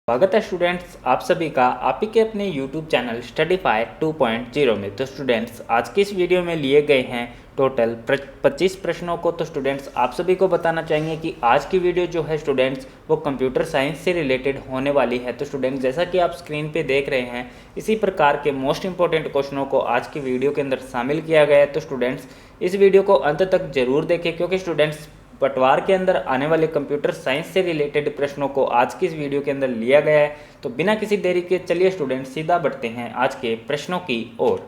स्वागत है स्टूडेंट्स आप सभी का आप ही के अपने YouTube चैनल स्टडीफाई 2.0 में। तो स्टूडेंट्स आज की इस वीडियो में लिए गए हैं टोटल 25 प्रश्नों को। तो स्टूडेंट्स आप सभी को बताना चाहेंगे कि आज की वीडियो जो है स्टूडेंट्स वो कंप्यूटर साइंस से रिलेटेड होने वाली है। तो स्टूडेंट्स जैसा कि आप स्क्रीन पे देख रहे हैं इसी प्रकार के मोस्ट इंपॉर्टेंट क्वेश्चनों को आज की वीडियो के अंदर शामिल किया गया है। तो स्टूडेंट्स इस वीडियो को अंत तक जरूर देखें क्योंकि स्टूडेंट्स पटवार के अंदर आने वाले कंप्यूटर साइंस से रिलेटेड प्रश्नों को आज की इस वीडियो के अंदर लिया गया है। तो बिना किसी देरी के चलिए स्टूडेंट सीधा बढ़ते हैं आज के प्रश्नों की ओर।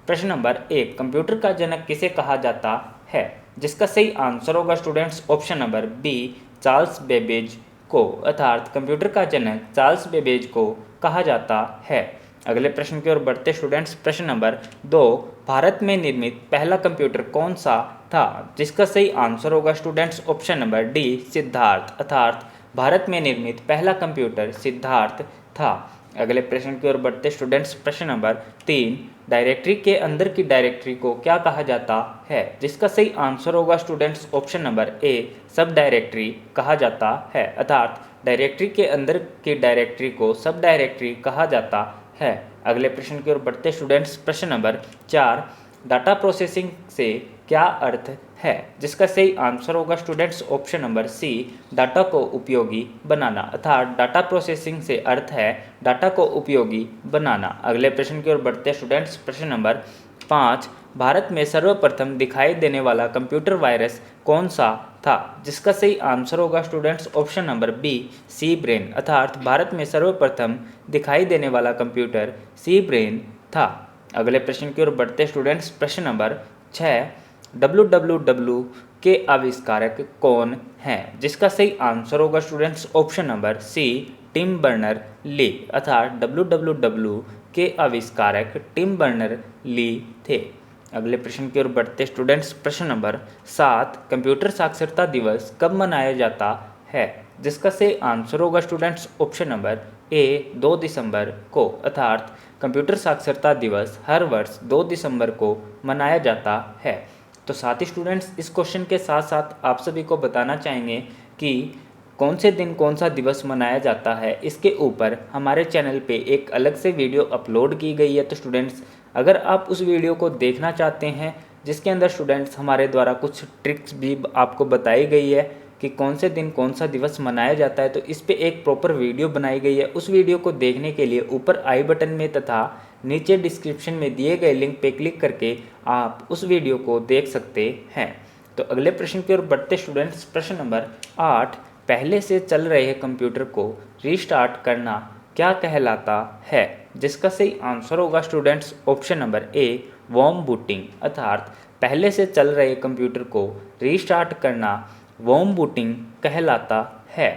प्रश्न नंबर 1, कंप्यूटर का जनक किसे कहा जाता है? जिसका सही आंसर होगा students option number B, Charles Babbage को, अर्थात कंप्यूटर का जनक चार्ल्स बेबेज को कहा जाता है। अगले प्रश्न की ओर बढ़ते स्टूडेंट्स। प्रश्न नंबर 2, भारत में निर्मित पहला कंप्यूटर कौन सा था? जिसका सही आंसर होगा students option number D, Siddharth, अर्थात भारत में निर्मित पहला कंप्यूटर सिद्धार्थ था। अगले प्रश्न की ओर बढ़ते स्टूडेंट्स। प्रश्न नंबर 3, डायरेक्टरी के अंदर की डायरेक्टरी को क्या कहा जाता है? जिसका सही आंसर होगा स्टूडेंट्स ऑप्शन नंबर ए, सब डायरेक्टरी कहा जाता है, अर्थात डायरेक्टरी के अंदर की डायरेक्टरी को सब डायरेक्टरी कहा जाता है। अगले प्रश्न की ओर बढ़ते स्टूडेंट्स। प्रश्न नंबर 4, डाटा प्रोसेसिंग से क्या अर्थ है? जिसका सही आंसर होगा students option number C, data को उपयोगी बनाना, अर्थात डाटा प्रोसेसिंग से अर्थ है डाटा को उपयोगी बनाना। अगले प्रश्न की ओर बढ़ते स्टूडेंट्स। प्रश्न नंबर 5, भारत में सर्वप्रथम दिखाई देने वाला कंप्यूटर वायरस कौन सा था? जिसका सही आंसर होगा स्टूडेंट्स ऑप्शन नंबर बी, सी ब्रेन, अर्थात भारत में सर्वप्रथम दिखाई देने वाला कंप्यूटर सी ब्रेन था। अगले प्रश्न की ओर बढ़ते स्टूडेंट्स। प्रश्न नंबर 6, www के आविष्कारक कौन हैं? जिसका सही आंसर होगा students option number C, Tim Berners Lee, अर्थात www के आविष्कारक टिम बर्नर ली थे। अगले प्रश्न की ओर बढ़ते स्टूडेंट्स। प्रश्न नंबर 7, कंप्यूटर साक्षरता दिवस कब मनाया जाता है? जिसका सही आंसर होगा स्टूडेंट्स ऑप्शन नंबर ए, 2 दिसंबर को, अर्थात कंप्यूटर साक्षरता दिवस हर वर्ष 2 दिसंबर को मनाया जाता है। तो साथ ही स्टूडेंट्स इस क्वेश्चन के साथ साथ आप सभी को बताना चाहेंगे कि कौन से दिन कौन सा दिवस मनाया जाता है, इसके ऊपर हमारे चैनल पे एक अलग से वीडियो अपलोड की गई है। तो स्टूडेंट्स अगर आप उस वीडियो को देखना चाहते हैं जिसके अंदर स्टूडेंट्स हमारे द्वारा कुछ ट्रिक्स भी आपको बताई गई है कि कौन से दिन कौन सा दिवस मनाया जाता है, तो इस पे एक प्रॉपर वीडियो बनाई गई है। उस वीडियो को देखने के लिए ऊपर आई बटन में तथा नीचे डिस्क्रिप्शन में दिए गए लिंक पे क्लिक करके आप उस वीडियो को देख सकते हैं। तो अगले प्रश्न की ओर बढ़ते स्टूडेंट्स। प्रश्न नंबर 8, पहले से चल रहे कंप्यूटर को रीस्टार्ट करना क्या कहलाता है? जिसका सही आंसर होगा students option number A, warm booting, अर्थात पहले से चल रहे कंप्यूटर को रीस्टार्ट करना वॉर्म बूटिंग कहलाता है।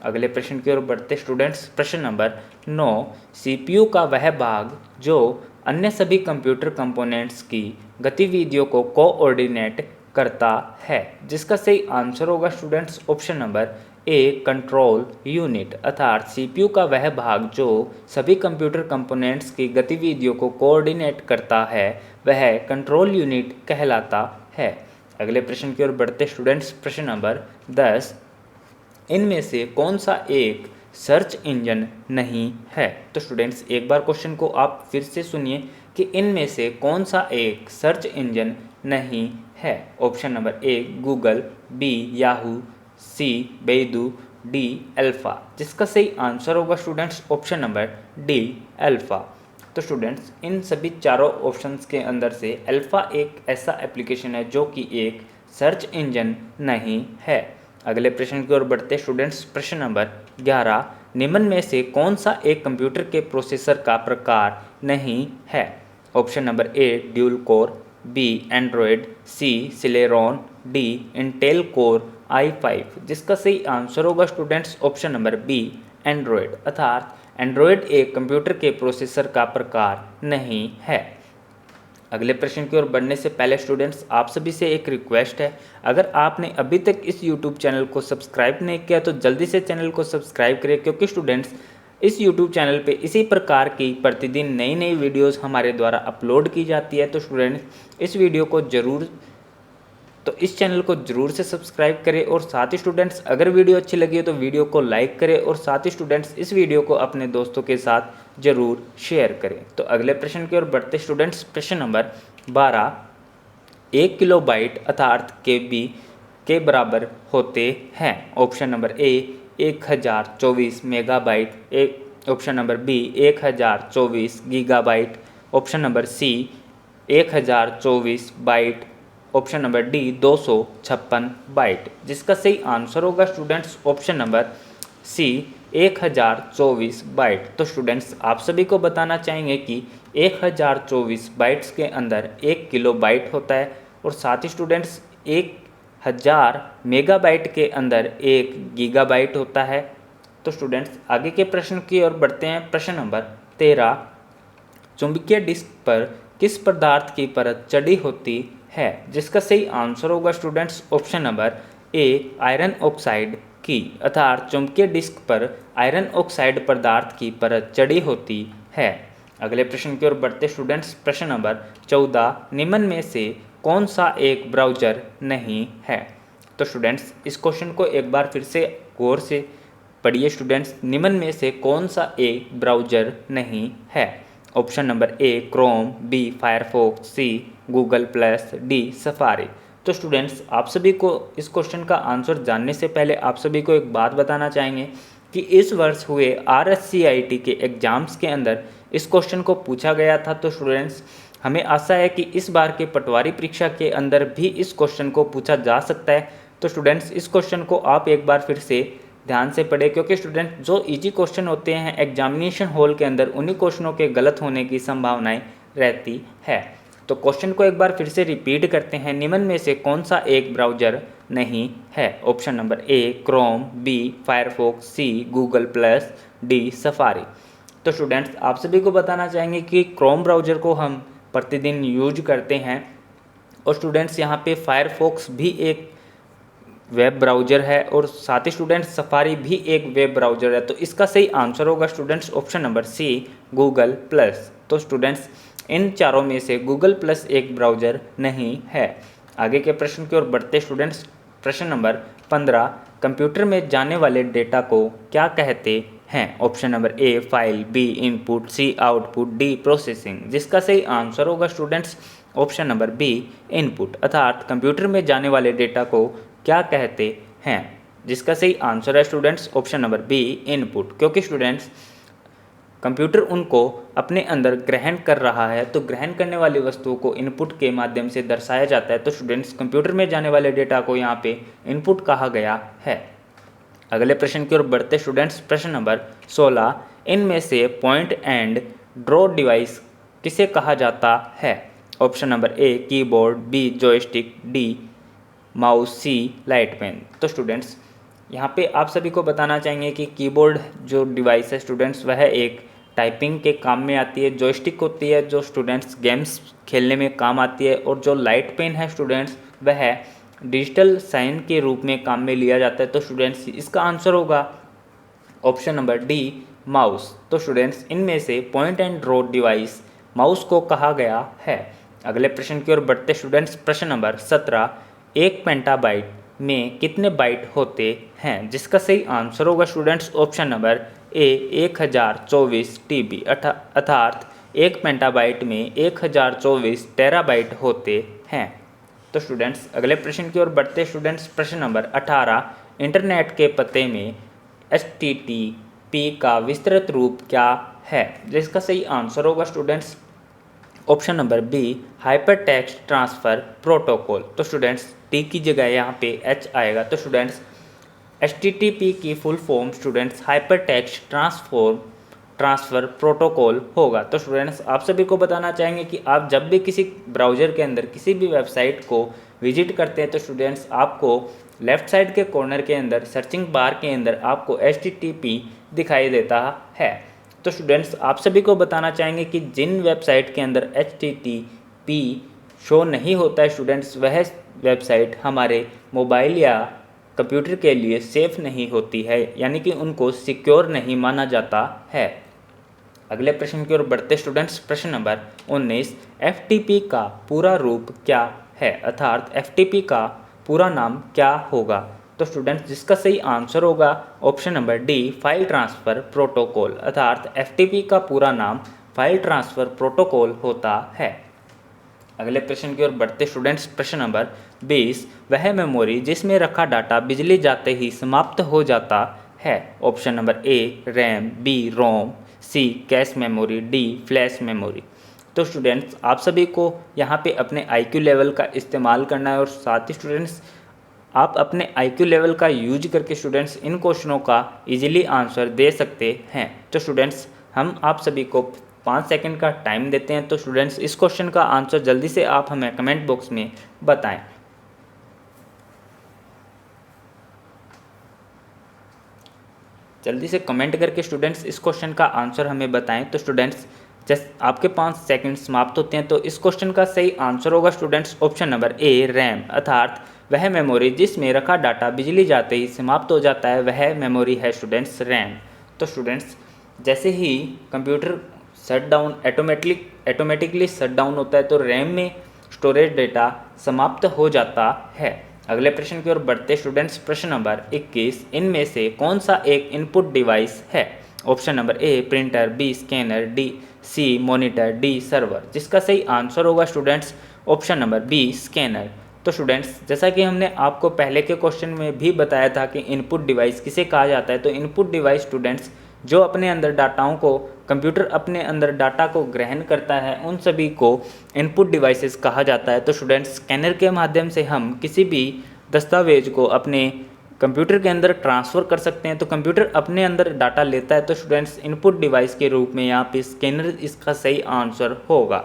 अगले प्रश्न की ओर बढ़ते स्टूडेंट्स। प्रश्न नंबर 9, सीपीयू का वह भाग जो अन्य सभी कंप्यूटर कंपोनेंट्स की गतिविधियों को कोऑर्डिनेट करता है। जिसका सही आंसर होगा स्टूडेंट्स ऑप्शन नंबर ए, कंट्रोल यूनिट, अर्थात सीपीयू का वह भाग जो सभी कंप्यूटर कंपोनेंट्स की गतिविधियों को कोऑर्डिनेट करता है वह कंट्रोल यूनिट कहलाता है। अगले प्रश्न की ओर बढ़ते स्टूडेंट्स। प्रश्न नंबर 10, इनमें से कौन सा एक सर्च इंजन नहीं है? तो स्टूडेंट्स एक बार क्वेश्चन को आप फिर से सुनिए कि इनमें से कौन सा एक सर्च इंजन नहीं है। Option number A, Google, B, Yahoo, C, Baidu, D, alpha. जिसका सही आंसर होगा students option number D, alpha. तो स्टूडेंट्स इन सभी चारों ऑप्शंस के अंदर से अल्फा एक ऐसा एप्लीकेशन है जो कि एक सर्च इंजन नहीं है। अगले प्रश्न की ओर बढ़ते स्टूडेंट्स। प्रश्न नंबर 11, निम्न में से कौन सा एक कंप्यूटर के प्रोसेसर का प्रकार नहीं है? Option number A, dual core, B, Android, C, Celeron, D, Intel core i5। जिसका सही आंसर होगा students option number B, Android, अर्थात एंड्रॉयड एक कंप्यूटर के प्रोसेसर का प्रकार नहीं है। अगले प्रश्न की ओर बढ़ने से पहले स्टूडेंट्स आप सभी से एक रिक्वेस्ट है, अगर आपने अभी तक इस यूट्यूब चैनल को सब्सक्राइब नहीं किया तो जल्दी से चैनल को सब्सक्राइब करें क्योंकि स्टूडेंट्स इस यूट्यूब चैनल पे इसी प्रकार की प्रतिदिन नई नई वीडियोस हमारे द्वारा अपलोड की जाती है। तो स्टूडेंट्स इस वीडियो को ज़रूर तो इस चैनल को जरूर से सब्सक्राइब करें और साथ ही स्टूडेंट्स अगर वीडियो अच्छी लगी हो तो वीडियो को लाइक करें और साथ ही स्टूडेंट्स इस वीडियो को अपने दोस्तों के साथ जरूर शेयर करें। तो अगले प्रश्न की ओर बढ़ते स्टूडेंट्स, प्रश्न नंबर 12, 1 किलोबाइट अर्थात KB के बराबर होते हैं। Option number A 1024 megabyte, option number B 1024 gigabyte, option number C 1024 byte, option number D 256 byte. जिसका सही आंसर होगा students option number C 1024 byte. तो स्टूडेंट्स आप सभी को बताना चाहेंगे कि 1024 बाइट्स के अंदर 1 किलोबाइट होता है और साथ ही स्टूडेंट्स 1000 मेगाबाइट के अंदर 1 गीगाबाइट होता है। तो स्टूडेंट्स आगे के प्रश्न की ओर बढ़ते हैं। प्रश्न नंबर 13, चुंबकीय डिस्क पर किस पदार्थ की परत चढ़ी होती है। जिसका सही आंसर होगा students option number A iron oxide की, अर्थात चुंबकीय डिस्क पर आयरन ऑक्साइड पदार्थ की परत चढ़ी होती है। अगले प्रश्न की ओर बढ़ते स्टूडेंट्स, प्रश्न नंबर 14, निम्न में से कौन सा एक ब्राउज़र नहीं है। तो स्टूडेंट्स इस क्वेश्चन को एक बार फिर से गौर से पढ़िए स्टूडेंट्स, निम्न में से कौन सा एक ब्राउज़र नहीं है। Option number A Chrome, B Firefox, C Google Plus, D Safari. तो स्टूडेंट्स आप सभी को इस क्वेश्चन का आंसर जानने से पहले आप सभी को एक बात बताना चाहेंगे कि इस वर्ष हुए RSCIT के एग्ज़ाम्स के अंदर इस क्वेश्चन को पूछा गया था। तो स्टूडेंट्स हमें आशा है कि इस बार के पटवारी परीक्षा के अंदर भी इस क्वेश्चन को पूछा जा सकता है। तो स्टूडेंट्स इस क्वेश्चन को आप एक बार फिर से ध्यान से पढ़ें, क्योंकि स्टूडेंट जो इजी क्वेश्चन होते हैं एग्जामिनेशन हॉल के अंदर उन्हीं क्वेश्चनों के गलत होने की संभावनाएं रहती है। तो क्वेश्चन को एक बार फिर से रिपीट करते हैं, निम्न में से कौन सा एक ब्राउज़र नहीं है। Option number A Chrome, B Firefox, C Google Plus, D Safari. तो स्टूडेंट्स आप सभी को बताना चाहेंगे कि क्रोम ब्राउज़र को हम प्रतिदिन यूज करते हैं और स्टूडेंट्स यहाँ पे फायरफॉक्स भी एक वेब ब्राउज़र है और साथ ही स्टूडेंट्स सफारी भी एक वेब ब्राउज़र है। तो इसका सही आंसर होगा students option number C Google Plus. तो स्टूडेंट्स इन चारों में से गूगल प्लस एक ब्राउज़र नहीं है। आगे के प्रश्न की ओर बढ़ते स्टूडेंट्स, प्रश्न नंबर 15, कंप्यूटर में जाने वाले डेटा को क्या कहते हैं। Option number A file, B input, C output, D processing. जिसका सही आंसर होगा students option number B input, अर्थात कंप्यूटर में जाने वाले डेटा को क्या कहते हैं। जिसका सही आंसर है students option number B input, क्योंकि स्टूडेंट्स कंप्यूटर उनको अपने अंदर ग्रहण कर रहा है तो ग्रहण करने वाली वस्तुओं को इनपुट के माध्यम से दर्शाया जाता है। तो स्टूडेंट्स कंप्यूटर में जाने वाले डेटा को यहाँ पे इनपुट कहा गया है। अगले प्रश्न की ओर बढ़ते स्टूडेंट्स, प्रश्न नंबर 16, इनमें से पॉइंट एंड ड्रॉ डिवाइस किसे कहा जाता है। Option number A keyboard, B joystick, D mouse, C light pen. तो स्टूडेंट्स यहाँ पे आप सभी को बताना चाहेंगे कि कीबोर्ड जो डिवाइस है स्टूडेंट्स वह एक टाइपिंग के काम में आती है, जॉयस्टिक होती है जो स्टूडेंट्स गेम्स खेलने में काम आती है, और जो लाइट पेन है स्टूडेंट्स वह डिजिटल साइन के रूप में काम में लिया जाता है। तो स्टूडेंट्स इसका आंसर होगा ऑप्शन नंबर डी माउस। तो स्टूडेंट्स इनमें से point and draw device mouse को कहा गया है। अगले प्रश्न की ओर बढ़ते स्टूडेंट्स, प्रश्न नंबर 17, एक पेंटाबाइट में कितने बाइट होते हैं। जिसका सही आंसर होगा students option number A 1024 TB, अर्थात एक पेंटाबाइट में 1024 टेराबाइट होते हैं। तो स्टूडेंट्स अगले प्रश्न की ओर बढ़ते स्टूडेंट्स, प्रश्न नंबर 18, इंटरनेट के पते में HTTP का विस्तृत रूप क्या है। जिसका सही आंसर होगा students option number B hyper text transfer protocol. तो स्टूडेंट्स टी की जगह यहाँ पे एच आएगा। तो स्टूडेंट्स HTTP की full form students hyper text transfer protocol होगा। तो स्टूडेंट्स आप सभी को बताना चाहेंगे कि आप जब भी किसी ब्राउज़र के अंदर किसी भी वेबसाइट को विजिट करते हैं तो स्टूडेंट्स आपको लेफ़्ट साइड के कॉर्नर के अंदर सर्चिंग बार के अंदर आपको HTTP दिखाई देता है। तो स्टूडेंट्स आप सभी को बताना चाहेंगे कि जिन वेबसाइट के अंदर HTTP शो नहीं होता है स्टूडेंट्स वह वेबसाइट हमारे मोबाइल या कंप्यूटर के लिए सेफ़ नहीं होती है, यानी कि उनको सिक्योर नहीं माना जाता है। अगले प्रश्न की ओर बढ़ते स्टूडेंट्स, प्रश्न नंबर 19, FTP का पूरा रूप क्या है, अर्थात एफटीपी का पूरा नाम क्या होगा? तो स्टूडेंट्स जिसका सही आंसर होगा option number D, file transfer protocol, अर्थात एफटीपी का पूरा नाम फाइल ट्रांसफ़र प्रोटोकॉल होता है। अगले प्रश्न की ओर बढ़ते स्टूडेंट्स, प्रश्न नंबर 20, वह मेमोरी जिसमें रखा डाटा बिजली जाते ही समाप्त हो जाता है? Option number A RAM, B ROM, C cache memory, D flash memory. तो स्टूडेंट्स आप सभी को यहाँ पे अपने आईक्यू लेवल का इस्तेमाल करना है और साथ ही स्टूडेंट्स आप अपने आईक्यू लेवल का यूज करके स्टूडेंट्स इन क्वेश्चनों का इजीली आंसर दे सकते हैं। तो स्टूडेंट्स हम आप सभी को 5 सेकंड का टाइम देते हैं। तो स्टूडेंट्स इस क्वेश्चन का आंसर जल्दी से आप हमें कमेंट बॉक्स में बताएं। जल्दी से कमेंट करके स्टूडेंट्स इस क्वेश्चन का आंसर हमें बताएं। तो स्टूडेंट्स जस्ट आपके 5 सेकंड समाप्त होते हैं। तो इस क्वेश्चन का सही आंसर होगा students option number A RAM, अर्थात वह मेमोरी जिसमें रखा डाटा बिजली जाते ही समाप्त हो जाता है वह मेमोरी है स्टूडेंट्स रैम। तो स्टूडेंट्स जैसे ही computer shut down automatically shut down होता है तो रैम में स्टोरेज डेटा समाप्त हो जाता है। अगले प्रश्न की ओर बढ़ते स्टूडेंट्स, प्रश्न नंबर 21, इनमें से कौन सा एक इनपुट डिवाइस है? Option number A printer, B scanner, D C monitor, D server. जिसका सही आंसर होगा students option number B scanner. तो स्टूडेंट्स जैसा कि हमने आपको पहले के क्वेश्चन में भी बताया था कि इनपुट डिवाइस किसे कहा जाता है, तो इनपुट डिवाइस स्टूडेंट्स जो अपने अंदर डाटाओं को कंप्यूटर अपने अंदर डाटा को ग्रहण करता है उन सभी को इनपुट डिवाइसेस कहा जाता है। तो स्टूडेंट्स स्कैनर के माध्यम से हम किसी भी दस्तावेज को अपने कंप्यूटर के अंदर ट्रांसफ़र कर सकते हैं। तो कंप्यूटर अपने अंदर डाटा लेता है तो स्टूडेंट्स इनपुट डिवाइस के रूप में यहाँ पे स्कैनर इसका सही आंसर होगा।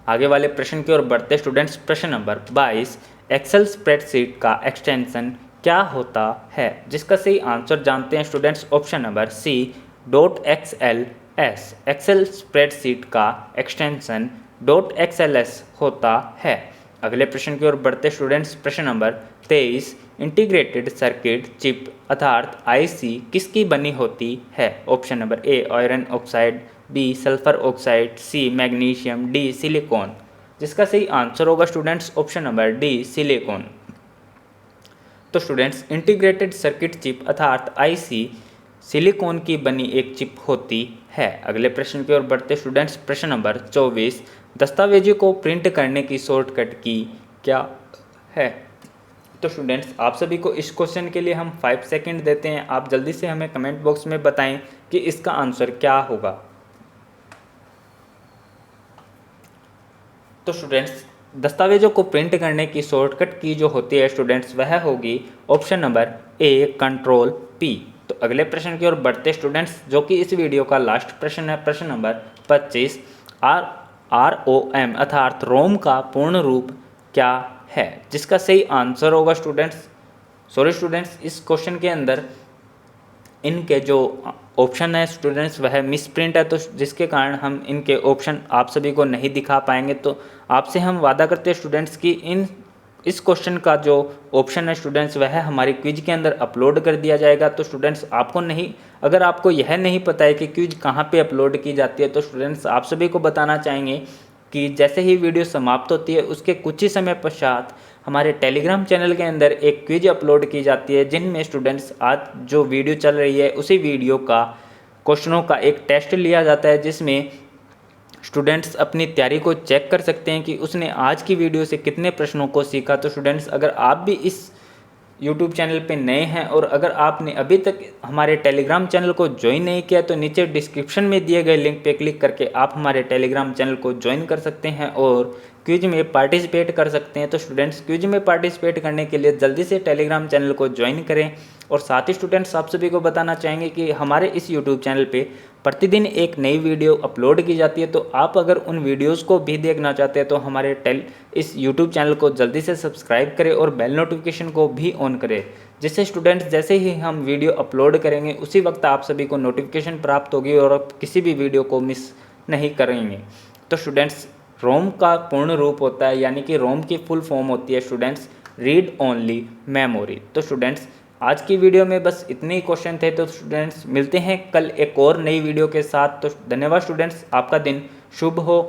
आगे वाले प्रश्न की ओर बढ़ते स्टूडेंट्स, प्रश्न नंबर 22, एक्सेल स्प्रेडशीट का एक्सटेंशन क्या होता है? जिसका सही आंसर जानते हैं students option number C .xls। Excel spreadsheet का एक्सटेंशन .xls होता है। अगले प्रश्न की ओर बढ़ते स्टूडेंट्स, प्रश्न नंबर 23, इंटीग्रेटेड सर्किट चिप अर्थात आईसी किसकी बनी होती है? Option number A iron oxide, B sulphur oxide, C magnesium, D silicon. जिसका सही आंसर होगा students option number D silicon. तो स्टूडेंट्स इंटीग्रेटेड सर्किट चिप अर्थात आईसी सिलिकॉन की बनी एक चिप होती है। अगले प्रश्न की ओर बढ़ते स्टूडेंट्स, प्रश्न नंबर 24, दस्तावेजों को प्रिंट करने की शॉर्टकट की क्या है? तो स्टूडेंट्स आप सभी को इस क्वेश्चन के लिए हम 5 सेकंड देते हैं। आप जल्दी से हमें कमेंट बॉक्स में बताएं कि इसका आंसर क्या होगा। तो स्टूडेंट्स दस्तावेजों को प्रिंट करने की शॉर्टकट की जो होती है स्टूडेंट्स वह होगी ऑप्शन नंबर ए कंट्रोल पी। तो अगले प्रश्न की ओर बढ़ते स्टूडेंट्स जो कि इस वीडियो का लास्ट प्रश्न है, प्रश्न नंबर 25, ROM अर्थात रोम का पूर्ण रूप क्या है? जिसका सही आंसर होगा स्टूडेंट्स इस क्वेश्चन के अंदर इनके जो ऑप्शन है स्टूडेंट्स वह मिस प्रिंट है, तो जिसके कारण हम इनके ऑप्शन आप सभी को नहीं दिखा पाएंगे। तो आपसे हम वादा करते हैं स्टूडेंट्स कि इस क्वेश्चन का जो ऑप्शन है स्टूडेंट्स वह हमारी क्विज के अंदर अपलोड कर दिया जाएगा। तो स्टूडेंट्स अगर आपको यह नहीं पता है कि क्विज कहाँ पे अपलोड की जाती है, तो स्टूडेंट्स आप सभी को बताना चाहेंगे कि जैसे ही वीडियो समाप्त होती है उसके कुछ ही समय पश्चात हमारे टेलीग्राम चैनल के अंदर एक क्विज अपलोड की जाती है जिनमें स्टूडेंट्स आज जो वीडियो चल रही है उसी वीडियो का क्वेश्चनों का एक टेस्ट लिया जाता है जिसमें स्टूडेंट्स अपनी तैयारी को चेक कर सकते हैं कि उसने आज की वीडियो से कितने प्रश्नों को सीखा। तो स्टूडेंट्स अगर आप भी इस YouTube चैनल पे नए हैं और अगर आपने अभी तक हमारे टेलीग्राम चैनल को ज्वाइन नहीं किया तो नीचे डिस्क्रिप्शन में दिए गए लिंक पे क्लिक करके आप हमारे टेलीग्राम चैनल को ज्वाइन कर सकते हैं और क्विज में पार्टिसिपेट कर सकते हैं। तो स्टूडेंट्स क्विज में पार्टिसिपेट करने के लिए जल्दी से टेलीग्राम चैनल को ज्वाइन करें। और साथ ही स्टूडेंट्स आप सभी को बताना चाहेंगे कि हमारे इस यूट्यूब चैनल पे प्रतिदिन एक नई वीडियो अपलोड की जाती है। तो आप अगर उन वीडियोज़ को भी देखना चाहते हैं तो हमारे इस यूट्यूब चैनल को जल्दी से सब्सक्राइब करें और बेल नोटिफिकेशन को भी ऑन करें, जिससे स्टूडेंट्स जैसे ही हम वीडियो अपलोड करेंगे उसी वक्त आप सभी को नोटिफिकेशन प्राप्त होगी और आप किसी भी वीडियो को मिस नहीं करेंगे। तो स्टूडेंट्स रोम का पूर्ण रूप होता है यानी कि रोम की फुल फॉर्म होती है स्टूडेंट्स रीड ओनली मेमोरी। तो स्टूडेंट्स आज की वीडियो में बस इतने ही क्वेश्चन थे। तो स्टूडेंट्स मिलते हैं कल एक और नई वीडियो के साथ। तो धन्यवाद स्टूडेंट्स, आपका दिन शुभ हो।